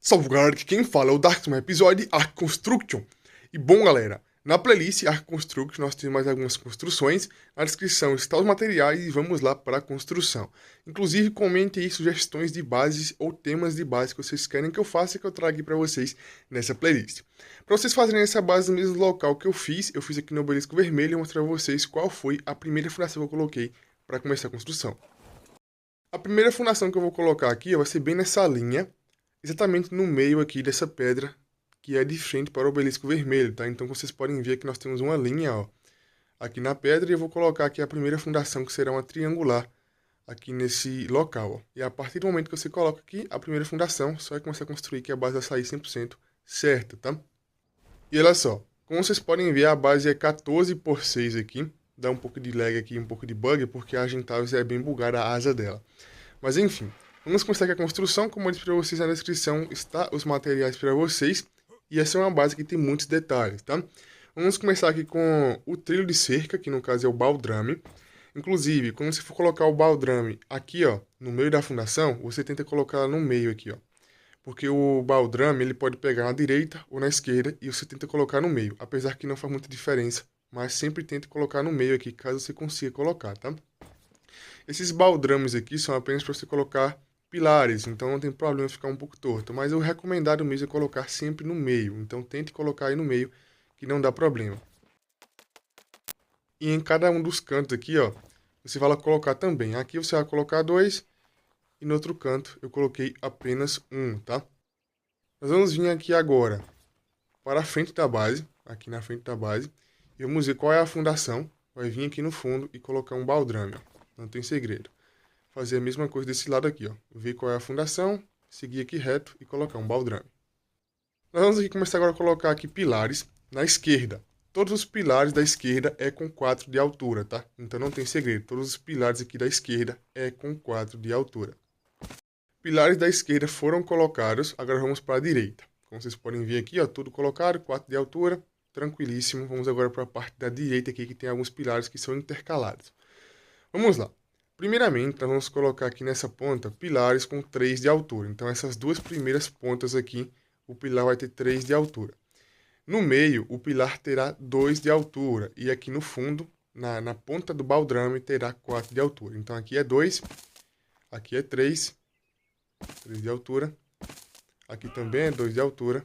Salve galera, aqui quem fala é o Dark no episódio Arc Construction. E bom galera, na playlist Arc Construction nós temos mais algumas construções, na descrição estão os materiais e vamos lá para a construção. Inclusive comente aí sugestões de bases ou temas de base que vocês querem que eu faça, que eu traga aqui para vocês nessa playlist. Para vocês fazerem essa base no mesmo local que eu fiz aqui no Obelisco Vermelho e mostrar para vocês qual foi a primeira fundação que eu coloquei para começar a construção. A primeira fundação que eu vou colocar aqui vai ser bem nessa linha, exatamente no meio aqui dessa pedra, que é de frente para o Obelisco Vermelho, tá? Então vocês podem ver que nós temos uma linha, ó, aqui na pedra, e eu vou colocar aqui a primeira fundação, que será uma triangular, aqui nesse local, ó. E a partir do momento que você coloca aqui a primeira fundação, só vai começar a construir que a base vai sair 100% certa, tá? E olha só, como vocês podem ver, a base é 14 por 6 aqui, dá um pouco de lag aqui, um pouco de bug, porque a Argentavis é bem bugada a asa dela. Mas enfim, vamos começar aqui a construção. Como eu disse para vocês, na descrição está os materiais para vocês. E essa é uma base que tem muitos detalhes, tá? Vamos começar aqui com o trilho de cerca, que no caso é o baldrame. Inclusive, quando você for colocar o baldrame aqui, ó, no meio da fundação, você tenta colocar no meio aqui, ó. Porque o baldrame, ele pode pegar na direita ou na esquerda e você tenta colocar no meio. Apesar que não faz muita diferença, mas sempre tente colocar no meio aqui, caso você consiga colocar, tá? Esses baldrames aqui são apenas para você colocar pilares, então não tem problema ficar um pouco torto. Mas o recomendado mesmo é colocar sempre no meio. Então tente colocar aí no meio, que não dá problema. E em cada um dos cantos aqui, ó, você vai colocar também. Aqui você vai colocar 2 e no outro canto eu coloquei apenas 1, tá? Nós vamos vir aqui agora para a frente da base, aqui na frente da base, e vamos ver qual é a fundação. Vai vir aqui no fundo e colocar um baldrame, ó. Não tem segredo. Fazer a mesma coisa desse lado aqui, ó. Ver qual é a fundação, seguir aqui reto e colocar um baldrame. Nós vamos aqui começar agora a colocar aqui pilares na esquerda. Todos os pilares da esquerda é com 4 de altura, tá? Então não tem segredo. Todos os pilares aqui da esquerda é com 4 de altura. Pilares da esquerda foram colocados, agora vamos para a direita. Como vocês podem ver aqui, ó, tudo colocado, 4 de altura, tranquilíssimo. Vamos agora para a parte da direita aqui, que tem alguns pilares que são intercalados. Vamos lá. Primeiramente, nós vamos colocar aqui nessa ponta pilares com 3 de altura. Então, essas duas primeiras pontas aqui, o pilar vai ter 3 de altura. No meio, o pilar terá 2 de altura. E aqui no fundo, na ponta do baldrame, terá 4 de altura. Então, aqui é 2, aqui é 3 de altura. Aqui também é 2 de altura.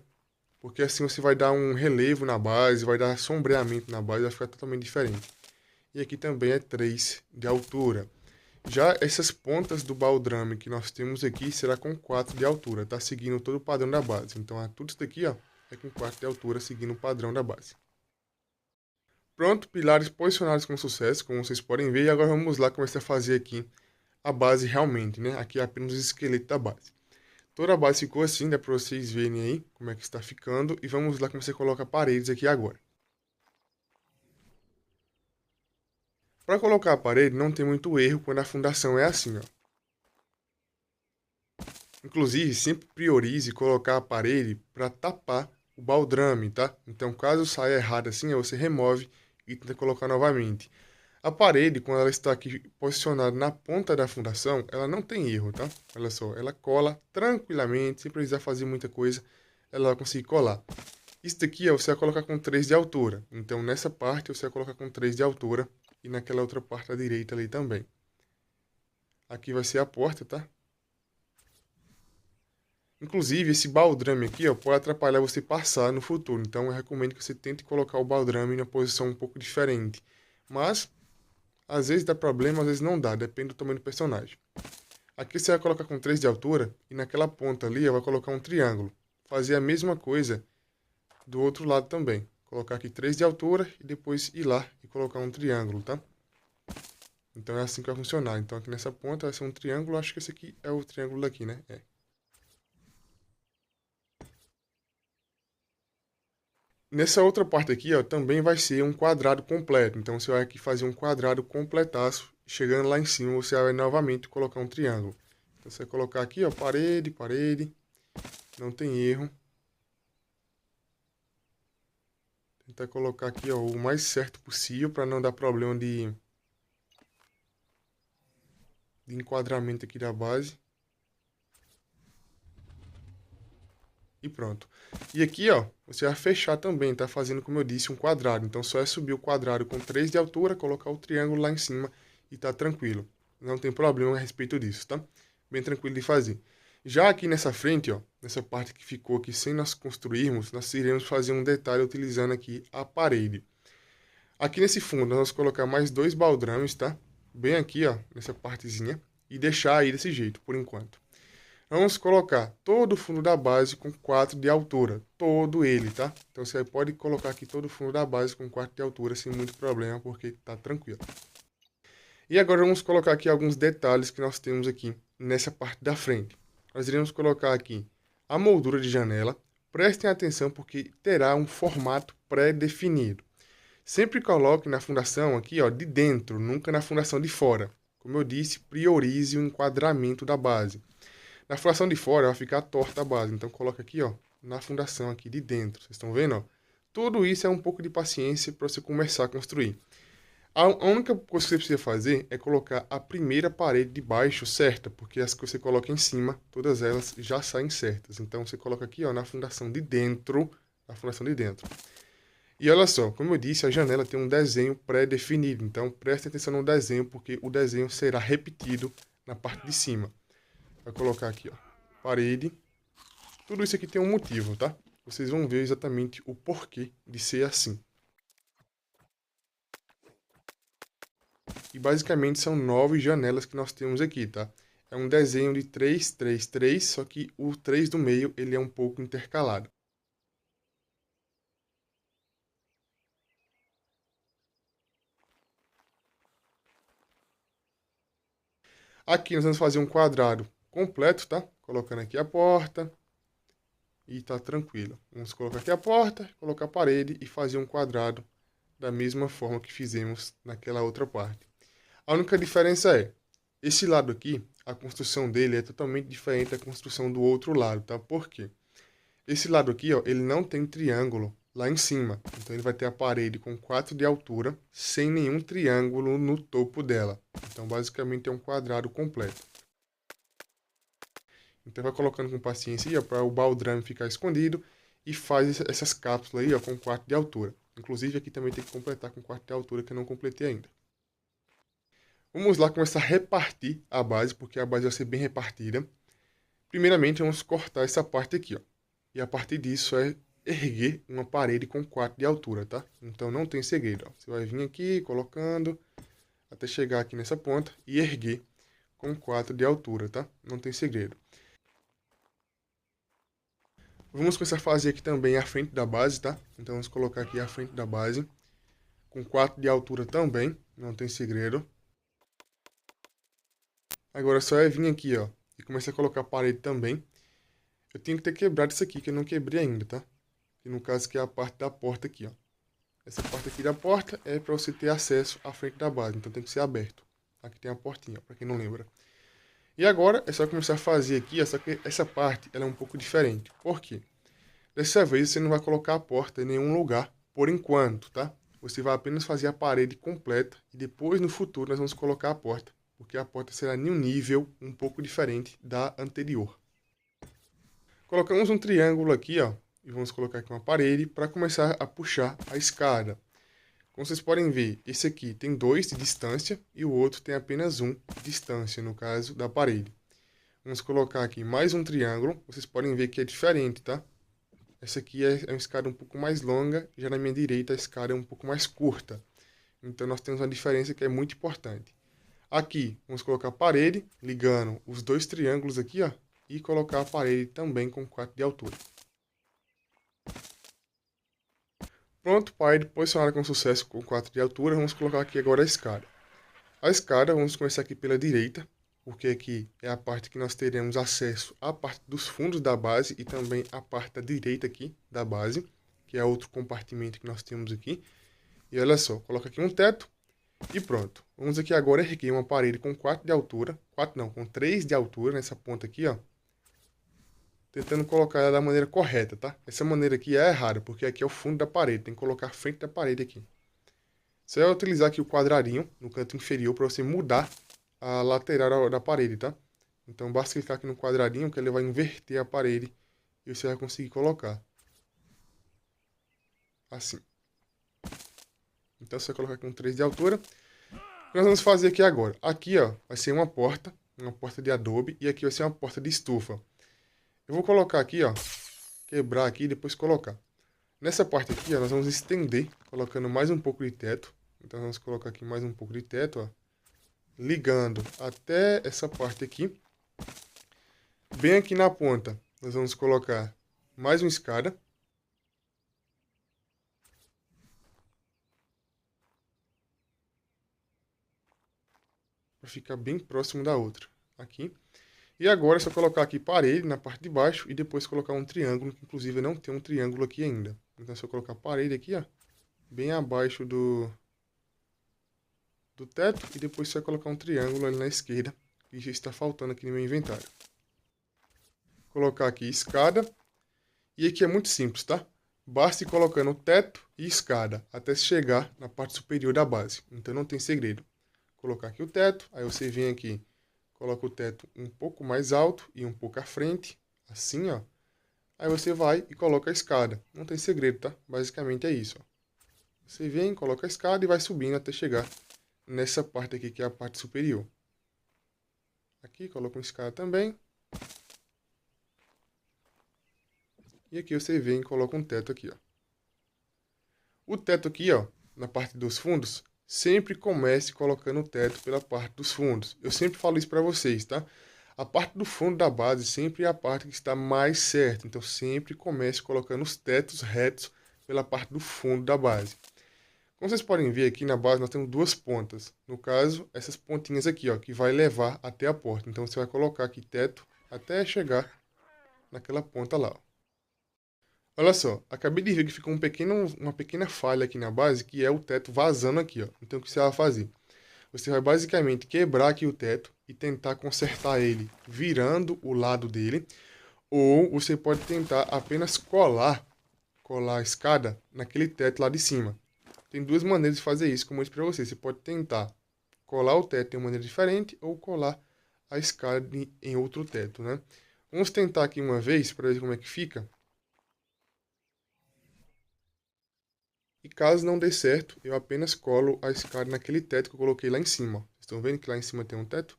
Porque assim você vai dar um relevo na base, vai dar sombreamento na base, vai ficar totalmente diferente. E aqui também é 3 de altura. Já essas pontas do baldrame que nós temos aqui será com 4 de altura, tá? Seguindo todo o padrão da base. Então, tudo isso daqui, ó, é com 4 de altura, seguindo o padrão da base. Pronto, pilares posicionados com sucesso, como vocês podem ver. E agora vamos lá começar a fazer aqui a base realmente, né? Aqui é apenas o esqueleto da base. Toda a base ficou assim, dá para vocês verem aí como é que está ficando. E vamos lá começar a colocar paredes aqui agora. Para colocar a parede não tem muito erro quando a fundação é assim, ó. Inclusive, sempre priorize colocar a parede para tapar o baldrame, tá? Então, caso saia errado assim, você remove e tenta colocar novamente. A parede, quando ela está aqui posicionada na ponta da fundação, ela não tem erro, tá? Olha só, ela cola tranquilamente, sem precisar fazer muita coisa, ela vai conseguir colar. Isso daqui, ó, você vai colocar com 3 de altura. Então, nessa parte, você vai colocar com 3 de altura e naquela outra parte à direita ali também. Aqui vai ser a porta, tá? Inclusive, esse baldrame aqui, ó, pode atrapalhar você passar no futuro. Então, eu recomendo que você tente colocar o baldrame em uma posição um pouco diferente. Mas, às vezes dá problema, às vezes não dá. Depende do tamanho do personagem. Aqui você vai colocar com 3 de altura. E naquela ponta ali, vai colocar um triângulo. Fazer a mesma coisa do outro lado também. Colocar aqui 3 de altura e depois ir lá e colocar um triângulo, tá? Então, é assim que vai funcionar. Então, aqui nessa ponta vai ser um triângulo. Acho que esse aqui é o triângulo daqui, né? É. Nessa outra parte aqui, ó, também vai ser um quadrado completo. Então, você vai aqui fazer um quadrado completaço. Chegando lá em cima, você vai novamente colocar um triângulo. Então, você vai colocar aqui, ó, parede, parede. Não tem erro. Tentar colocar aqui, ó, o mais certo possível para não dar problema de enquadramento aqui da base. E pronto. E aqui, ó, você vai fechar também, tá fazendo, como eu disse, um quadrado. Então, só é subir o quadrado com 3 de altura, colocar o triângulo lá em cima e tá tranquilo. Não tem problema a respeito disso, tá? Bem tranquilo de fazer. Já aqui nessa frente, ó, nessa parte que ficou aqui sem nós construirmos, nós iremos fazer um detalhe utilizando aqui a parede. Aqui nesse fundo, nós vamos colocar mais 2 baldrames, tá? Bem aqui, ó, nessa partezinha. E deixar aí desse jeito, por enquanto. Vamos colocar todo o fundo da base com 4 de altura. Todo ele, tá? Então, você pode colocar aqui todo o fundo da base com 4 de altura sem muito problema, porque tá tranquilo. E agora vamos colocar aqui alguns detalhes que nós temos aqui nessa parte da frente. Nós iremos colocar aqui a moldura de janela. Prestem atenção porque terá um formato pré-definido. Sempre coloque na fundação aqui, ó, de dentro, nunca na fundação de fora. Como eu disse, priorize o enquadramento da base. Na fundação de fora vai ficar torta a base, então coloca aqui, ó, na fundação aqui de dentro. Vocês estão vendo, ó? Tudo isso é um pouco de paciência para você começar a construir. A única coisa que você precisa fazer é colocar a primeira parede de baixo certa, porque as que você coloca em cima, todas elas já saem certas. Então, você coloca aqui, ó, na fundação de dentro, na fundação de dentro. E olha só, como eu disse, a janela tem um desenho pré-definido. Então, preste atenção no desenho, porque o desenho será repetido na parte de cima. Vai colocar aqui, ó, parede. Tudo isso aqui tem um motivo, tá? Vocês vão ver exatamente o porquê de ser assim. E basicamente são 9 janelas que nós temos aqui, tá? É um desenho de 3, 3, 3, só que o 3 do meio ele é um pouco intercalado. Aqui nós vamos fazer um quadrado completo, tá? Colocando aqui a porta e tá tranquilo. Vamos colocar aqui a porta, colocar a parede e fazer um quadrado da mesma forma que fizemos naquela outra parte. A única diferença é, esse lado aqui, a construção dele é totalmente diferente da construção do outro lado, tá? Por quê? Esse lado aqui, ó, ele não tem triângulo lá em cima. Então, ele vai ter a parede com 4 de altura, sem nenhum triângulo no topo dela. Então, basicamente, é um quadrado completo. Então, vai colocando com paciência para o baldrame ficar escondido e faz essas cápsulas aí, ó, com 4 de altura. Inclusive, aqui também tem que completar com 4 de altura, que eu não completei ainda. Vamos lá começar a repartir a base, porque a base vai ser bem repartida. Primeiramente, vamos cortar essa parte aqui, ó. E a partir disso é erguer uma parede com 4 de altura, tá? Então não tem segredo, ó. Você vai vir aqui colocando até chegar aqui nessa ponta e erguer com 4 de altura, tá? Não tem segredo. Vamos começar a fazer aqui também a frente da base, tá? Então vamos colocar aqui a frente da base com 4 de altura também, não tem segredo. Agora só é vir aqui, ó, e começar a colocar a parede também. Eu tenho que ter quebrado isso aqui, que eu não quebrei ainda, tá? E no caso que é a parte da porta aqui, ó. Essa parte aqui da porta é para você ter acesso à frente da base, então tem que ser aberto. Aqui tem a portinha, para quem não lembra. E agora é só começar a fazer aqui, só que essa parte ela é um pouco diferente. Por quê? Dessa vez você não vai colocar a porta em nenhum lugar por enquanto, tá? Você vai apenas fazer a parede completa e depois no futuro nós vamos colocar a porta, porque a porta será em um nível um pouco diferente da anterior. Colocamos um triângulo aqui, ó, e vamos colocar aqui uma parede para começar a puxar a escada. Como vocês podem ver, esse aqui tem 2 de distância e o outro tem apenas 1 de distância, no caso da parede. Vamos colocar aqui mais um triângulo, vocês podem ver que é diferente, tá? Essa aqui é uma escada um pouco mais longa, já na minha direita a escada é um pouco mais curta. Então nós temos uma diferença que é muito importante. Aqui, vamos colocar a parede, ligando os 2 triângulos aqui, ó, e colocar a parede também com 4 de altura. Pronto, parede posicionada com sucesso com 4 de altura, vamos colocar aqui agora a escada. A escada, vamos começar aqui pela direita, porque aqui é a parte que nós teremos acesso à parte dos fundos da base e também a parte da direita aqui da base, que é outro compartimento que nós temos aqui. E olha só, coloca aqui um teto e pronto. Vamos aqui agora erguer uma parede com 4 de altura, com 3 de altura nessa ponta aqui, ó. Tentando colocar ela da maneira correta, tá? Essa maneira aqui é errada, porque aqui é o fundo da parede, tem que colocar a frente da parede aqui. Você vai utilizar aqui o quadradinho no canto inferior para você mudar a lateral da parede, tá? Então basta clicar aqui no quadradinho que ele vai inverter a parede e você vai conseguir colocar. Assim. Então, você vai colocar com 3 de altura. O que nós vamos fazer aqui agora? Aqui, ó, vai ser uma porta de adobe, e aqui vai ser uma porta de estufa. Eu vou colocar aqui, ó, quebrar aqui e depois colocar. Nessa parte aqui, ó, nós vamos estender, colocando mais um pouco de teto. Então, vamos colocar aqui mais um pouco de teto, ó, ligando até essa parte aqui. Bem aqui na ponta, nós vamos colocar mais uma escada. Para ficar bem próximo da outra. Aqui. E agora é só colocar aqui parede na parte de baixo e depois colocar um triângulo, que inclusive não tem um triângulo aqui ainda. Então é só colocar parede aqui, ó, bem abaixo do teto, e depois você vai colocar um triângulo ali na esquerda, que já está faltando aqui no meu inventário. Colocar aqui escada, e aqui é muito simples, tá? Basta ir colocando teto e escada até chegar na parte superior da base, então não tem segredo. Colocar aqui o teto, aí você vem aqui, coloca o teto um pouco mais alto e um pouco à frente, assim, ó. Aí você vai e coloca a escada. Não tem segredo, tá? Basicamente é isso, ó. Você vem, coloca a escada e vai subindo até chegar nessa parte aqui, que é a parte superior. Aqui, coloca uma escada também. E aqui você vem e coloca um teto aqui, ó. O teto aqui, ó, na parte dos fundos, sempre comece colocando o teto pela parte dos fundos. Eu sempre falo isso para vocês, tá? A parte do fundo da base sempre é a parte que está mais certa. Então, sempre comece colocando os tetos retos pela parte do fundo da base. Como vocês podem ver aqui na base, nós temos duas pontas. No caso, essas pontinhas aqui, ó, que vai levar até a porta. Então, você vai colocar aqui teto até chegar naquela ponta lá, ó. Olha só, acabei de ver que ficou uma pequena falha aqui na base, que é o teto vazando aqui, ó. Então, o que você vai fazer? Você vai basicamente quebrar aqui o teto e tentar consertar ele virando o lado dele. Ou você pode tentar apenas colar a escada naquele teto lá de cima. Tem duas maneiras de fazer isso, como eu disse para você. Você pode tentar colar o teto de uma maneira diferente ou colar a escada em outro teto, né? Vamos tentar aqui uma vez para ver como é que fica. E caso não dê certo, eu apenas colo a escada naquele teto que eu coloquei lá em cima. Vocês estão vendo que lá em cima tem um teto?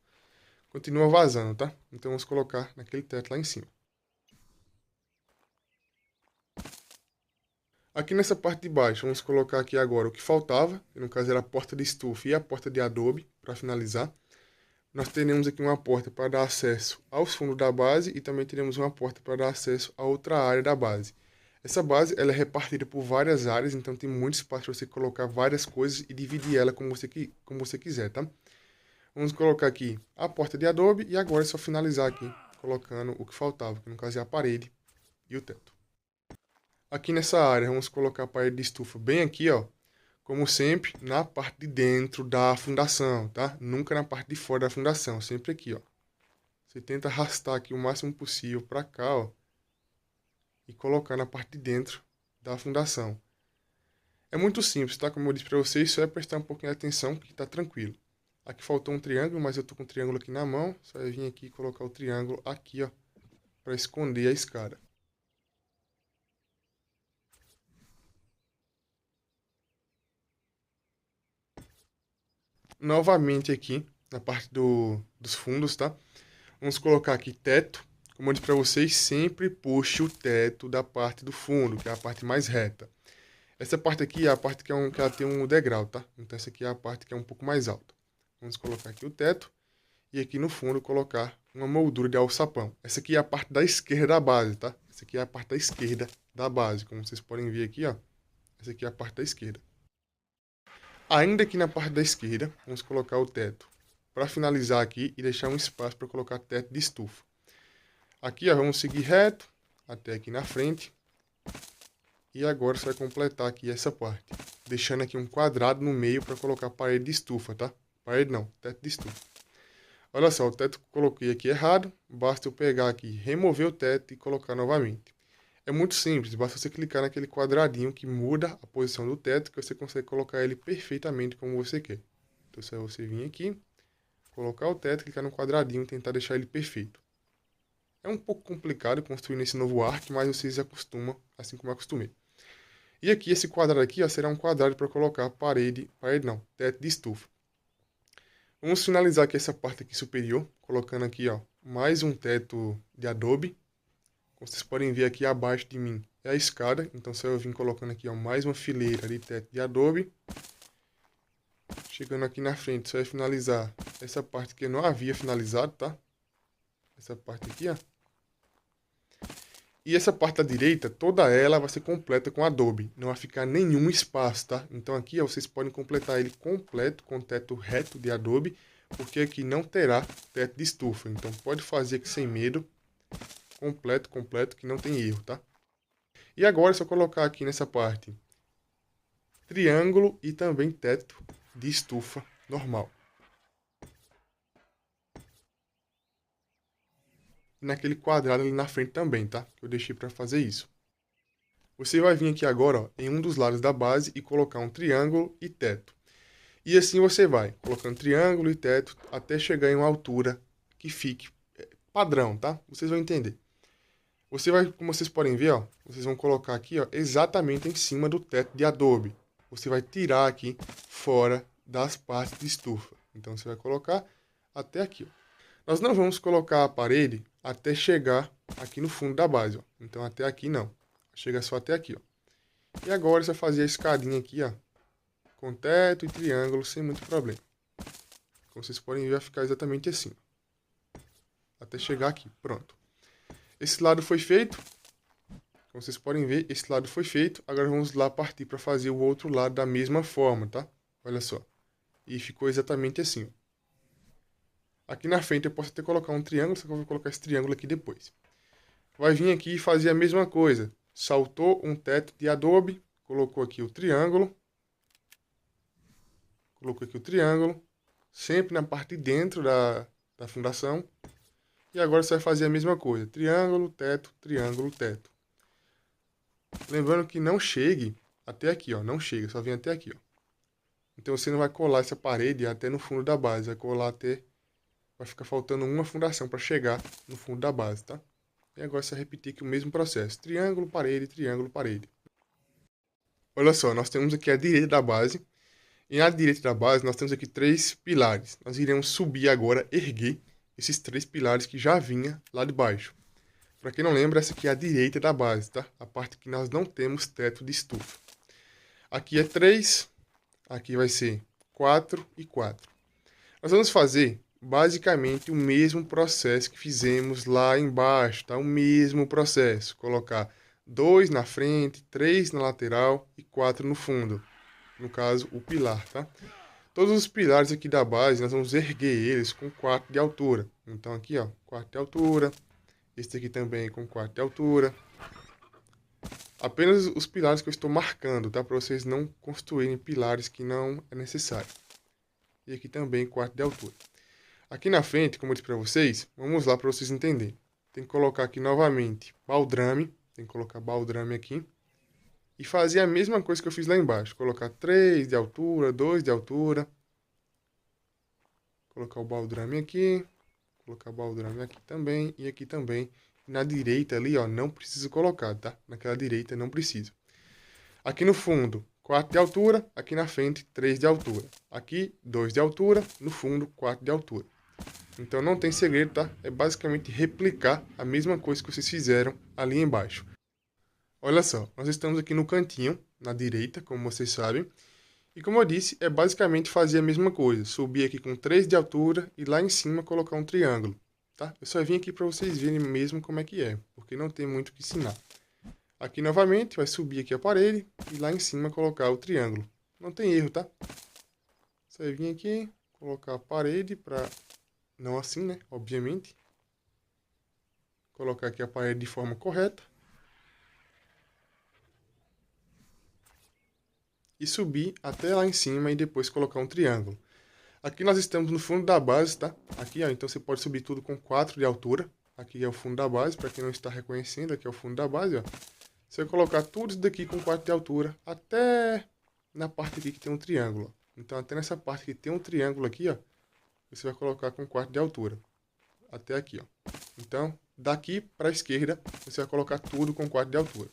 Continua vazando, tá? Então vamos colocar naquele teto lá em cima. Aqui nessa parte de baixo, vamos colocar aqui agora o que faltava, que no caso era a porta de estufa e a porta de adobe, para finalizar. Nós teremos aqui uma porta para dar acesso aos fundos da base e também teremos uma porta para dar acesso a outra área da base. Essa base ela é repartida por várias áreas, então tem muito espaço para você colocar várias coisas e dividir ela como você quiser, tá? Vamos colocar aqui a porta de adobe e agora é só finalizar aqui, colocando o que faltava, que no caso é a parede e o teto. Aqui nessa área, vamos colocar a parede de estufa bem aqui, ó. Como sempre, na parte de dentro da fundação, tá? Nunca na parte de fora da fundação, sempre aqui, ó. Você tenta arrastar aqui o máximo possível para cá, ó. E colocar na parte de dentro da fundação. É muito simples, tá? Como eu disse para vocês, só é prestar um pouquinho de atenção que tá tranquilo. Aqui faltou um triângulo, mas eu tô com o triângulo aqui na mão. Só é vir aqui e colocar o triângulo aqui, ó. Para esconder a escada. Novamente aqui, na parte dos fundos, tá? Vamos colocar aqui teto. Como eu disse para vocês, sempre puxe o teto da parte do fundo, que é a parte mais reta. Essa parte aqui é a parte que ela tem um degrau, tá? Então essa aqui é a parte que é um pouco mais alta. Vamos colocar aqui o teto e aqui no fundo colocar uma moldura de alçapão. Essa aqui é a parte da esquerda da base, tá? Essa aqui é a parte da esquerda da base, como vocês podem ver aqui, ó. Essa aqui é a parte da esquerda. Ainda aqui na parte da esquerda, vamos colocar o teto para finalizar aqui e deixar um espaço para colocar teto de estufa. Aqui, ó, vamos seguir reto até aqui na frente. E agora você vai completar aqui essa parte, deixando aqui um quadrado no meio para colocar parede de estufa, tá? Parede não, teto de estufa. Olha só, o teto que eu coloquei aqui errado, basta eu pegar aqui, remover o teto e colocar novamente. É muito simples, basta você clicar naquele quadradinho que muda a posição do teto, que você consegue colocar ele perfeitamente como você quer. Então, se você vir aqui, colocar o teto, clicar no quadradinho e tentar deixar ele perfeito. É um pouco complicado construir nesse novo Ark, mas vocês acostumam, assim como eu acostumei. E aqui, esse quadrado aqui, ó, será um quadrado para colocar parede não, teto de estufa. Vamos finalizar aqui essa parte aqui superior, colocando aqui, ó, mais um teto de adobe. Como vocês podem ver aqui abaixo de mim é a escada, então só eu vim colocando aqui, ó, mais uma fileira de teto de adobe. Chegando aqui na frente, só vai finalizar essa parte que eu não havia finalizado, tá? Essa parte aqui, ó. E essa parte da direita, toda ela vai ser completa com adobe. Não vai ficar nenhum espaço, tá? Então aqui, ó, vocês podem completar ele completo com teto reto de adobe, porque aqui não terá teto de estufa. Então pode fazer aqui sem medo. Completo, completo, que não tem erro, tá? E agora é só colocar aqui nessa parte triângulo e também teto de estufa normal. E naquele quadrado ali na frente também, tá? Eu deixei para fazer isso. Você vai vir aqui agora, ó, em um dos lados da base e colocar um triângulo e teto. E assim você vai, colocando triângulo e teto até chegar em uma altura que fique padrão, tá? Vocês vão entender. Você vai, como vocês podem ver, ó, vocês vão colocar aqui, ó, exatamente em cima do teto de adobe. Você vai tirar aqui fora das partes de estufa. Então você vai colocar até aqui, ó. Nós não vamos colocar a parede até chegar aqui no fundo da base, ó. Então até aqui não. Chega só até aqui, ó. E agora você vai fazer a escadinha aqui, ó, com teto e triângulo sem muito problema. Como vocês podem ver, vai ficar exatamente assim. Até chegar aqui, pronto. Esse lado foi feito. Como vocês podem ver, esse lado foi feito. Agora vamos lá partir para fazer o outro lado da mesma forma, tá? Olha só. E ficou exatamente assim, ó. Aqui na frente eu posso até colocar um triângulo, só que eu vou colocar esse triângulo aqui depois. Vai vir aqui e fazer a mesma coisa. Saltou um teto de adobe, colocou aqui o triângulo. Colocou aqui o triângulo, sempre na parte de dentro da fundação. E agora você vai fazer a mesma coisa. Triângulo, teto, triângulo, teto. Lembrando que não chegue até aqui, ó. Não chega, só vem até aqui, ó. Então você não vai colar essa parede até no fundo da base. Vai colar até... Vai ficar faltando uma fundação para chegar no fundo da base, tá? E agora você vai repetir aqui o mesmo processo. Triângulo, parede, triângulo, parede. Olha só, nós temos aqui a direita da base. E à direita da base nós temos aqui 3 pilares. Nós iremos subir agora, erguer esses 3 pilares que já vinha lá de baixo. Para quem não lembra, essa aqui é a direita da base, tá? A parte que nós não temos teto de estufa. Aqui é 3, aqui vai ser 4 e 4. Nós vamos fazer basicamente o mesmo processo que fizemos lá embaixo, tá? O mesmo processo. Colocar 2 na frente, 3 na lateral e 4 no fundo. No caso, o pilar, tá? Todos os pilares aqui da base, nós vamos erguer eles com 4 de altura. Então aqui, ó, 4 de altura. Este aqui também com 4 de altura. Apenas os pilares que eu estou marcando, tá? Para vocês não construírem pilares que não é necessário. E aqui também 4 de altura. Aqui na frente, como eu disse para vocês, vamos lá para vocês entenderem. Tem que colocar aqui novamente baldrame. Tem que colocar baldrame aqui. E fazer a mesma coisa que eu fiz lá embaixo. Colocar 3 de altura, 2 de altura. Colocar o baldrame aqui. Colocar o baldrame aqui também. E aqui também. Na direita ali, ó, não precisa colocar, tá? Naquela direita não precisa. Aqui no fundo, 4 de altura. Aqui na frente, 3 de altura. Aqui, 2 de altura. No fundo, 4 de altura. Então não tem segredo, tá? É basicamente replicar a mesma coisa que vocês fizeram ali embaixo. Olha só, nós estamos aqui no cantinho, na direita, como vocês sabem. E como eu disse, é basicamente fazer a mesma coisa. Subir aqui com 3 de altura e lá em cima colocar um triângulo, tá? Eu só vim aqui para vocês verem mesmo como é que é, porque não tem muito o que ensinar. Aqui novamente, vai subir aqui a parede e lá em cima colocar o triângulo. Não tem erro, tá? Só vim aqui, colocar a parede para... Não assim, né? Obviamente. Colocar aqui a parede de forma correta. E subir até lá em cima e depois colocar um triângulo. Aqui nós estamos no fundo da base, tá? Aqui, ó, então você pode subir tudo com 4 de altura. Aqui é o fundo da base, para quem não está reconhecendo, aqui é o fundo da base, ó. Você vai colocar tudo isso daqui com 4 de altura até na parte aqui que tem um triângulo. Então até nessa parte que tem um triângulo aqui, ó, você vai colocar com 4 de altura. Até aqui, ó. Então, daqui para a esquerda, você vai colocar tudo com 4 de altura.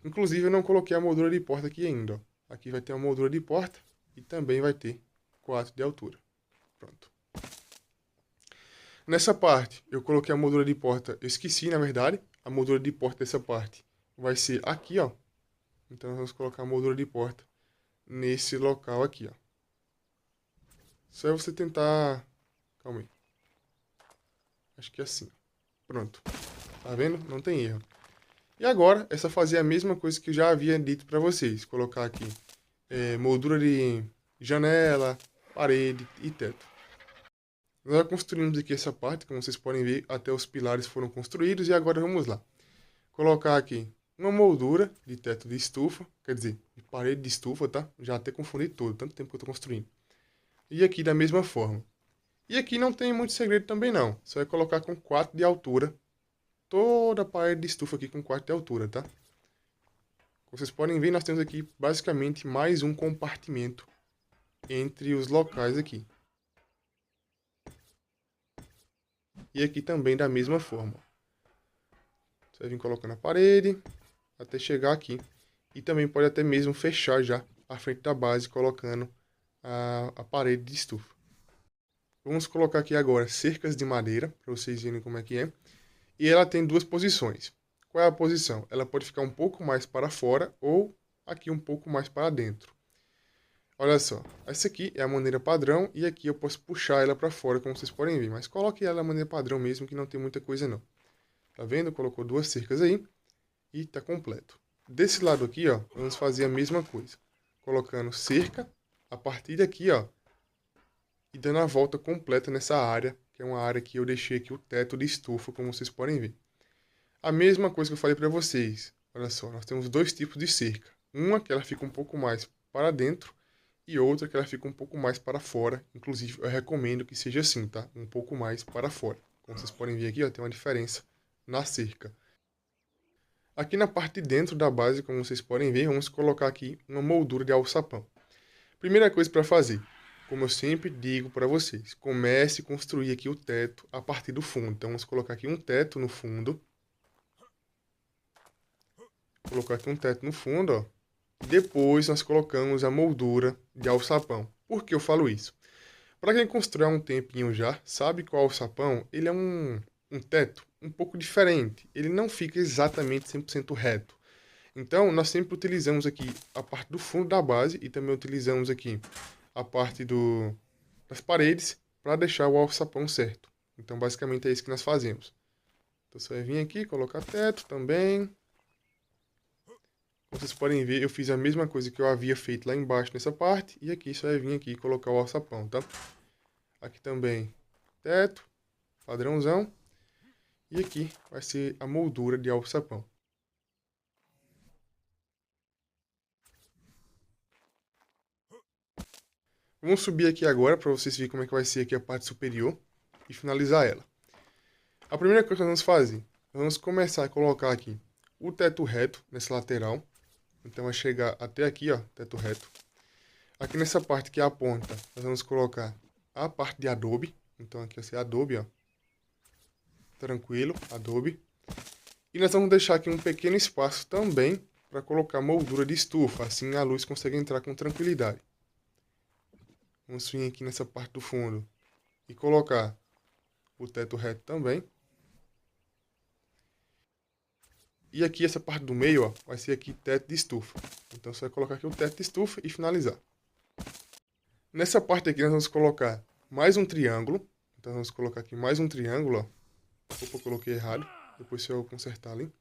Inclusive, eu não coloquei a moldura de porta aqui ainda, ó. Aqui vai ter uma moldura de porta e também vai ter 4 de altura. Pronto. Nessa parte, eu coloquei a moldura de porta, eu esqueci, na verdade, a moldura de porta dessa parte vai ser aqui, ó. Então, vamos colocar a moldura de porta nesse local aqui, ó. Só é você tentar... Calma aí. Acho que é assim. Pronto. Tá vendo? Não tem erro. E agora, é só fazer a mesma coisa que eu já havia dito para vocês. Colocar aqui moldura de janela, parede e teto. Nós já construímos aqui essa parte, como vocês podem ver, até os pilares foram construídos. E agora vamos lá. Colocar aqui uma moldura de teto de estufa, quer dizer, de parede de estufa, tá? Já até confundi tudo, tanto tempo que eu tô construindo. E aqui da mesma forma. E aqui não tem muito segredo também não. Só é colocar com 4 de altura. Toda a parede de estufa aqui com 4 de altura, tá? Como vocês podem ver, nós temos aqui basicamente mais um compartimento entre os locais aqui. E aqui também da mesma forma. Você vai vir colocando a parede até chegar aqui. E também pode até mesmo fechar já a frente da base colocando a parede de estufa. Vamos colocar aqui agora cercas de madeira, para vocês verem como é que é. E ela tem duas posições. Qual é a posição? Ela pode ficar um pouco mais para fora ou aqui um pouco mais para dentro. Olha só, essa aqui é a maneira padrão e aqui eu posso puxar ela para fora, como vocês podem ver. Mas coloque ela da maneira padrão mesmo, que não tem muita coisa não. Tá vendo? Colocou duas cercas aí e tá completo. Desse lado aqui, ó, vamos fazer a mesma coisa. Colocando cerca a partir daqui, ó, e dando a volta completa nessa área, que é uma área que eu deixei aqui o teto de estufa, como vocês podem ver. A mesma coisa que eu falei para vocês. Olha só, nós temos dois tipos de cerca. Uma que ela fica um pouco mais para dentro e outra que ela fica um pouco mais para fora. Inclusive, eu recomendo que seja assim, tá? Um pouco mais para fora. Como vocês podem ver aqui, ó, tem uma diferença na cerca. Aqui na parte de dentro da base, como vocês podem ver, vamos colocar aqui uma moldura de alçapão. Primeira coisa para fazer, como eu sempre digo para vocês, comece a construir aqui o teto a partir do fundo. Então, vamos colocar aqui um teto no fundo. Colocar aqui um teto no fundo, ó. Depois nós colocamos a moldura de alçapão. Por que eu falo isso? Para quem constrói há um tempinho já, sabe que o alçapão, ele é um teto um pouco diferente. Ele não fica exatamente 100% reto. Então, nós sempre utilizamos aqui a parte do fundo da base e também utilizamos aqui a parte das paredes para deixar o alçapão certo. Então, basicamente é isso que nós fazemos. Então, você vai vir aqui, colocar teto também. Como vocês podem ver, eu fiz a mesma coisa que eu havia feito lá embaixo nessa parte. E aqui só vai vir aqui e colocar o alçapão, tá? Aqui também teto, padrãozão. E aqui vai ser a moldura de alçapão. Vamos subir aqui agora para vocês verem como é que vai ser aqui a parte superior e finalizar ela. A primeira coisa que nós vamos fazer, vamos começar a colocar aqui o teto reto nessa lateral. Então vai chegar até aqui, ó, teto reto. Aqui nessa parte que é a ponta, nós vamos colocar a parte de adobe. Então aqui vai ser adobe, ó. Tranquilo, adobe. E nós vamos deixar aqui um pequeno espaço também para colocar moldura de estufa. Assim a luz consegue entrar com tranquilidade. Vamos vir aqui nessa parte do fundo e colocar o teto reto também. E aqui essa parte do meio, ó, vai ser aqui teto de estufa. Então você vai colocar aqui o teto de estufa e finalizar. Nessa parte aqui nós vamos colocar mais um triângulo. Então vamos colocar aqui mais um triângulo, ó. Opa, eu coloquei errado. Depois se eu consertar ali.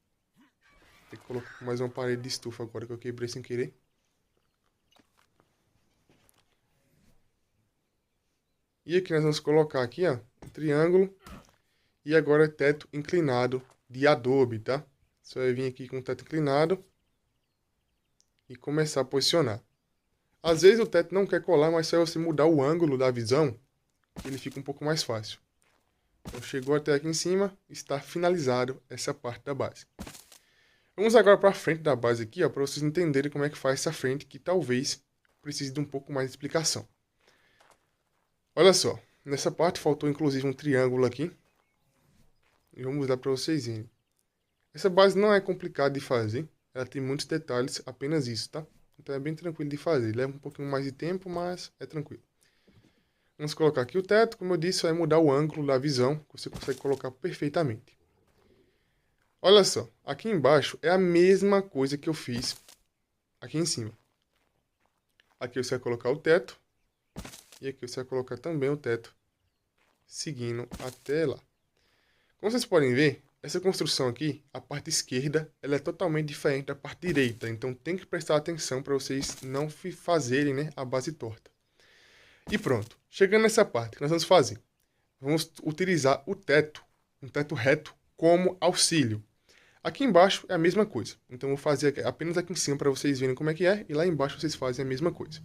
Tem que colocar mais uma parede de estufa agora que eu quebrei sem querer. E aqui nós vamos colocar aqui, ó, um triângulo. E agora teto inclinado de adobe, tá? Você vai vir aqui com o teto inclinado e começar a posicionar. Às vezes o teto não quer colar, mas se você mudar o ângulo da visão, ele fica um pouco mais fácil. Então chegou até aqui em cima, está finalizado essa parte da base. Vamos agora para a frente da base aqui, para vocês entenderem como é que faz essa frente, que talvez precise de um pouco mais de explicação. Olha só, nessa parte faltou inclusive um triângulo aqui. e vamos lá para vocês verem. Essa base não é complicada de fazer, ela tem muitos detalhes, apenas isso, tá? Então é bem tranquilo de fazer, leva um pouquinho mais de tempo, mas é tranquilo. Vamos colocar aqui o teto, como eu disse, vai mudar o ângulo da visão, que você consegue colocar perfeitamente. Olha só, aqui embaixo é a mesma coisa que eu fiz aqui em cima. Aqui você vai colocar o teto, e aqui você vai colocar também o teto, seguindo até lá. Como vocês podem ver, essa construção aqui, a parte esquerda, ela é totalmente diferente da parte direita. Então tem que prestar atenção para vocês não fazerem, né, a base torta. E pronto, chegando nessa parte, o que nós vamos fazer? Vamos utilizar o teto, um teto reto, como auxílio. Aqui embaixo é a mesma coisa. Então eu vou fazer apenas aqui em cima para vocês verem como é que é. E lá embaixo vocês fazem a mesma coisa.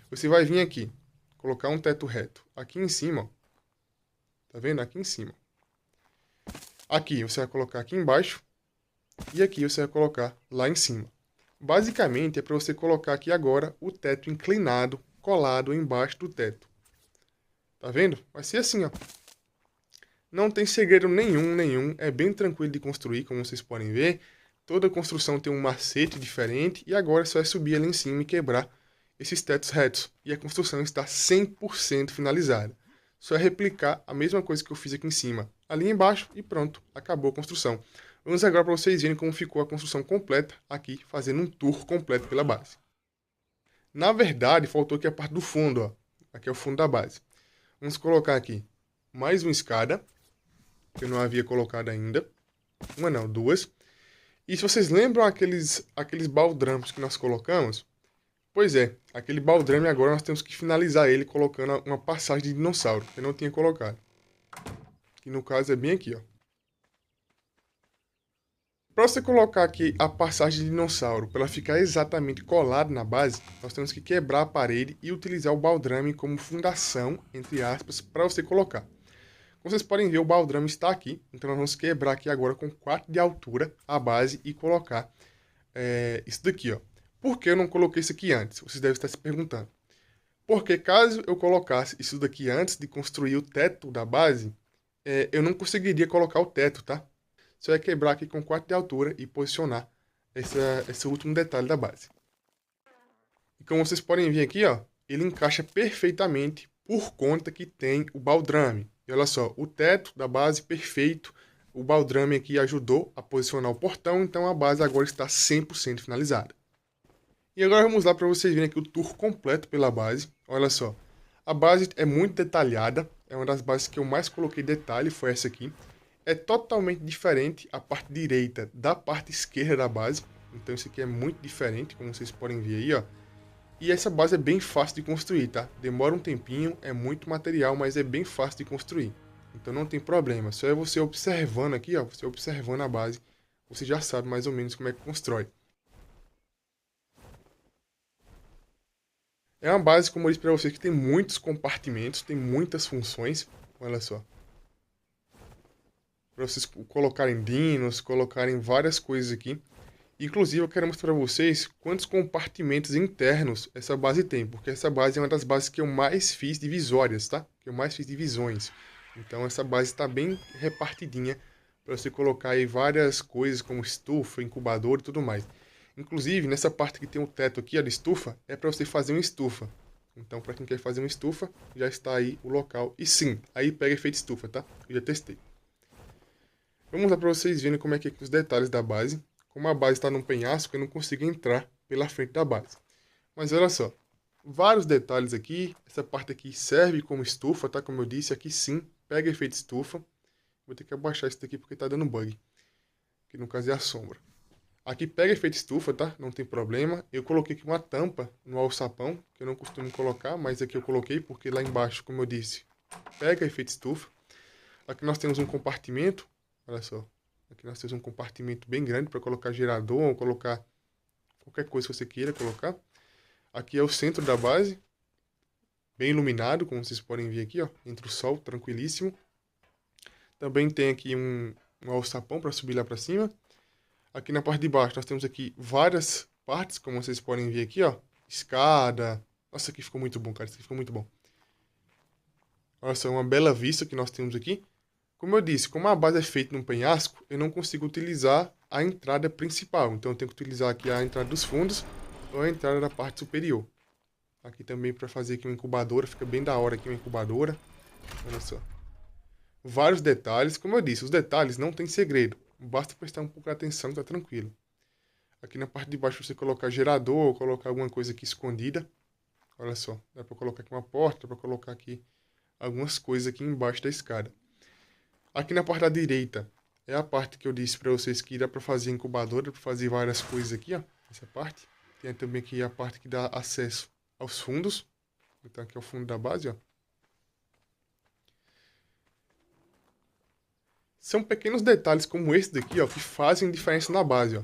Você vai vir aqui, colocar um teto reto aqui em cima, ó. Tá vendo? Aqui em cima. Aqui você vai colocar aqui embaixo e aqui você vai colocar lá em cima. Basicamente é para você colocar aqui agora o teto inclinado, colado embaixo do teto. Tá vendo? Vai ser assim, ó. Não tem segredo nenhum, é bem tranquilo de construir, como vocês podem ver. Toda construção tem um macete diferente e agora você vai subir ali em cima e quebrar esses tetos retos. E a construção está 100% finalizada. Só é replicar a mesma coisa que eu fiz aqui em cima, ali embaixo e pronto, acabou a construção. Vamos agora para vocês verem como ficou a construção completa aqui, fazendo um tour completo pela base. Na verdade, faltou aqui a parte do fundo, ó. Aqui é o fundo da base. Vamos colocar aqui mais uma escada, que eu não havia colocado ainda. Uma não, duas. E se vocês lembram aqueles baldrames que nós colocamos, pois é, aquele baldrame agora nós temos que finalizar ele colocando uma passagem de dinossauro, que eu não tinha colocado. Que no caso é bem aqui, ó. Para você colocar aqui a passagem de dinossauro, para ela ficar exatamente colada na base, nós temos que quebrar a parede e utilizar o baldrame como fundação, entre aspas, para você colocar. Como vocês podem ver, o baldrame está aqui, então nós vamos quebrar aqui agora com 4 de altura a base e colocar isso daqui, ó. Por que eu não coloquei isso aqui antes? Vocês devem estar se perguntando. Porque caso eu colocasse isso daqui antes de construir o teto da base, eu não conseguiria colocar o teto, tá? Só é quebrar aqui com 4 de altura e posicionar esse último detalhe da base. E como vocês podem ver aqui, ó, ele encaixa perfeitamente por conta que tem o baldrame. E olha só, o teto da base perfeito, o baldrame aqui ajudou a posicionar o portão, então a base agora está 100% finalizada. E agora vamos lá para vocês verem aqui o tour completo pela base. Olha só, a base é muito detalhada, é uma das bases que eu mais coloquei detalhe, foi essa aqui. É totalmente diferente a parte direita da parte esquerda da base, então isso aqui é muito diferente, como vocês podem ver aí, ó. E essa base é bem fácil de construir, tá? Demora um tempinho, é muito material, mas é bem fácil de construir. Então não tem problema, só é você observando aqui, ó, você observando a base, você já sabe mais ou menos como é que constrói. É uma base, como eu disse para vocês, que tem muitos compartimentos, tem muitas funções, olha só. Para vocês colocarem dinos, colocarem várias coisas aqui. Inclusive, eu quero mostrar para vocês quantos compartimentos internos essa base tem, porque essa base é uma das bases que eu mais fiz divisórias, tá? Que eu mais fiz divisões. Então, essa base está bem repartidinha para você colocar aí várias coisas como estufa, incubador e tudo mais. Inclusive, nessa parte que tem o teto aqui, a de estufa, é para você fazer uma estufa. Então, para quem quer fazer uma estufa, já está aí o local. E sim, aí pega efeito estufa, tá? Eu já testei. Vamos lá para vocês verem como é que é os detalhes da base. Como a base está num penhasco, eu não consigo entrar pela frente da base. Mas olha só, vários detalhes aqui. Essa parte aqui serve como estufa, tá? Como eu disse, aqui sim, pega efeito estufa. Vou ter que abaixar isso daqui porque está dando bug. Que no caso é a sombra. Aqui pega efeito estufa, tá? Não tem problema. Eu coloquei aqui uma tampa no alçapão, que eu não costumo colocar, mas aqui eu coloquei porque lá embaixo, como eu disse, pega efeito estufa. Aqui nós temos um compartimento, olha só. Aqui nós temos um compartimento bem grande para colocar gerador ou colocar qualquer coisa que você queira colocar. Aqui é o centro da base, bem iluminado, como vocês podem ver aqui, ó, entre o sol, tranquilíssimo. Também tem aqui um alçapão para subir lá para cima. Aqui na parte de baixo nós temos aqui várias partes, como vocês podem ver aqui, ó. Escada. Nossa, aqui ficou muito bom, cara. Isso aqui ficou muito bom. Olha só, uma bela vista que nós temos aqui. Como eu disse, como a base é feita num penhasco, eu não consigo utilizar a entrada principal. Então eu tenho que utilizar aqui a entrada dos fundos ou a entrada da parte superior. Aqui também para fazer aqui uma incubadora, fica bem da hora aqui uma incubadora. Olha só. Vários detalhes, como eu disse, os detalhes não tem segredo. Basta prestar um pouco de atenção, tá tranquilo. Aqui na parte de baixo você colocar gerador ou colocar alguma coisa aqui escondida. Olha só, dá para colocar aqui uma porta, dá para colocar aqui algumas coisas aqui embaixo da escada. Aqui na parte da direita é a parte que eu disse para vocês que dá para fazer incubadora, para fazer várias coisas aqui, ó. Essa parte. Tem também aqui a parte que dá acesso aos fundos. Então aqui é o fundo da base, ó. São pequenos detalhes como esse daqui, ó, que fazem diferença na base, ó.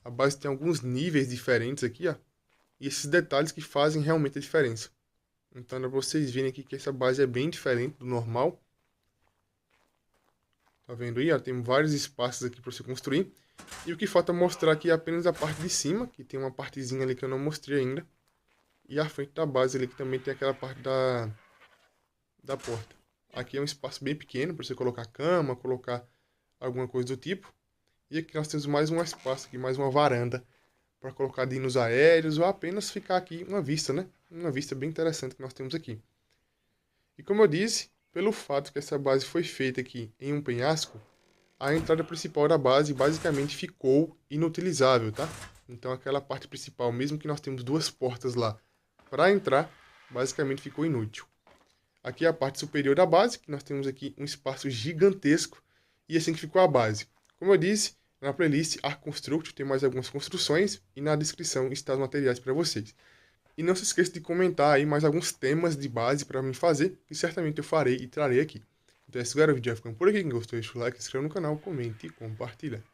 A base tem alguns níveis diferentes aqui, ó. E esses detalhes que fazem realmente a diferença. Então, para vocês verem aqui que essa base é bem diferente do normal. Tá vendo aí? Ó, tem vários espaços aqui para você construir. E o que falta mostrar aqui é apenas a parte de cima, que tem uma partezinha ali que eu não mostrei ainda. E a frente da base ali, que também tem aquela parte da porta. Aqui é um espaço bem pequeno para você colocar cama, colocar alguma coisa do tipo. E aqui nós temos mais um espaço aqui, mais uma varanda para colocar dinos aéreos ou apenas ficar aqui uma vista, né? Uma vista bem interessante que nós temos aqui. E como eu disse, pelo fato que essa base foi feita aqui em um penhasco, a entrada principal da base basicamente ficou inutilizável, tá? Então aquela parte principal, mesmo que nós temos duas portas lá para entrar, basicamente ficou inútil. Aqui é a parte superior da base, que nós temos aqui um espaço gigantesco, e assim que ficou a base. Como eu disse, na playlist Arc Construct tem mais algumas construções, e na descrição estão os materiais para vocês. E não se esqueça de comentar aí mais alguns temas de base para mim fazer, que certamente eu farei e trarei aqui. Então é isso, galera. O vídeo vai ficando por aqui. Quem gostou, deixa o like, se inscreva no canal, comente e compartilha.